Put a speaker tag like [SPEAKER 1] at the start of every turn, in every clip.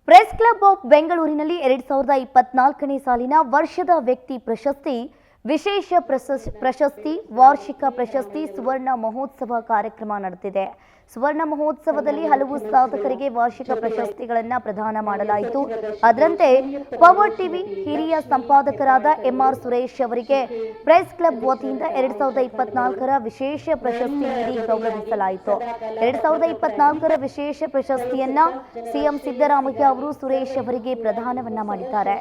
[SPEAKER 1] Press club of ಬೆಂಗಳೂರಿನಲ್ಲಿ 2024ನೇ ಸಾಲಿನ ವರ್ಷದ ವ್ಯಕ್ತಿ ಪ್ರಶಸ್ತಿ, ವಿಶೇಷ ಪ್ರಶಸ್ತಿ, ವಾರ್ಷಿಕ ಪ್ರಶಸ್ತಿ, ಸುವರ್ಣ ಮಹೋತ್ಸವ ಕಾರ್ಯಕ್ರಮ ನಡೆದಿದೆ. ಸುವರ್ಣ ಮಹೋತ್ಸವದಲ್ಲಿ ಹಲವು ಸಾಧಕರಿಗೆ ವಾರ್ಷಿಕ ಪ್ರಶಸ್ತಿಗಳನ್ನು ಪ್ರದಾನ ಮಾಡಲಾಯಿತು. ಅದರಂತೆ ಪವರ್ ಟಿವಿ ಹಿರಿಯ ಸಂಪಾದಕರಾದ ಎಂಆರ್ ಸುರೇಶ್ ಅವರಿಗೆ ಪ್ರೆಸ್ ಕ್ಲಬ್ ವತಿಯಿಂದ 2024ರ ವಿಶೇಷ ಪ್ರಶಸ್ತಿ ನೀಡಿ ಗೌರವಿಸಲಾಯಿತು. 2024ರ ವಿಶೇಷ ಪ್ರಶಸ್ತಿಯನ್ನ ಸಿಎಂ ಸಿದ್ದರಾಮಯ್ಯ ಅವರು ಸುರೇಶ್ ಅವರಿಗೆ ಪ್ರದಾನವನ್ನ ಮಾಡಿದ್ದಾರೆ.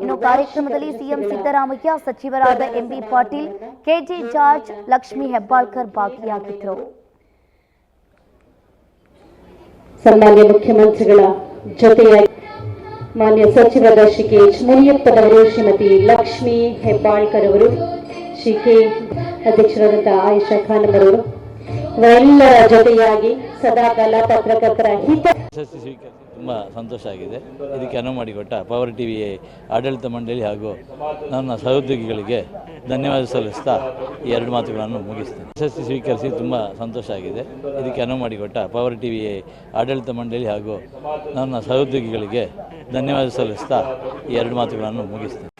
[SPEAKER 1] ಇನ್ನು ಕಾರ್ಯಕ್ರಮದಲ್ಲಿ ಸಿಎಂ ಸಿದ್ದರಾಮಯ್ಯ, ಸಚಿವರಾದ ಎಂಬಿ ಪಾಟೀಲ್, ಕೆಜೆ ಜಾರ್ಜ್, ಲಕ್ಷ್ಮೀ ಹೆಬ್ಬಾಳ್ಕರ್ ಭಾಗಿಯಾಗಿದ್ದರು.
[SPEAKER 2] ಸನ್ಮಾನ್ಯ ಮುಖ್ಯಮಂತ್ರಿಗಳ ಜೊತೆಯಾಗಿ ಮಾನ್ಯ ಸಚಿವರಾದ ಶ್ರೀ ಕೆ ಎಚ್ ಮುನಿಯಪ್ಪನವರು, ಶ್ರೀಮತಿ ಲಕ್ಷ್ಮೀ ಹೆಬ್ಬಾಳ್ಕರ್ ಅವರು, ಶ್ರೀ ಕೆ ಅಧ್ಯಕ್ಷರಾದಂತಹ ಆಯಿಷಾ ಖಾನ್ ಅವರು ಇವರೆಲ್ಲರ ಜೊತೆಯಾಗಿ ಸದಾಕಾಲ ಪತ್ರಕರ್ತರ ಹಿತ
[SPEAKER 3] ತುಂಬ ಸಂತೋಷ ಆಗಿದೆ. ಇದಕ್ಕೆ ಅನುವು ಮಾಡಿಕೊಟ್ಟ ಪವರ್ ಟಿವಿ ಆಡಳಿತ ಮಂಡಳಿ ಹಾಗೂ ನನ್ನ ಸಹೋದ್ಯೋಗಿಗಳಿಗೆ ಧನ್ಯವಾದ ಸಲ್ಲಿಸ್ತಾ ಈ ಎರಡು ಮಾತುಗಳನ್ನು ಮುಗಿಸ್ತೇನೆ. ಪ್ರಶಸ್ತಿ ಸ್ವೀಕರಿಸಿ ತುಂಬ ಸಂತೋಷ ಆಗಿದೆ. ಇದಕ್ಕೆ ಅನುವು ಮಾಡಿಕೊಟ್ಟ ಪವರ್ ಟಿವಿ ಆಡಳಿತ ಮಂಡಳಿ ಹಾಗೂ ನನ್ನ ಸಹೋದ್ಯೋಗಿಗಳಿಗೆ ಧನ್ಯವಾದ ಸಲ್ಲಿಸ್ತಾ ಈ ಎರಡು ಮಾತುಗಳನ್ನು ಮುಗಿಸ್ತೇನೆ.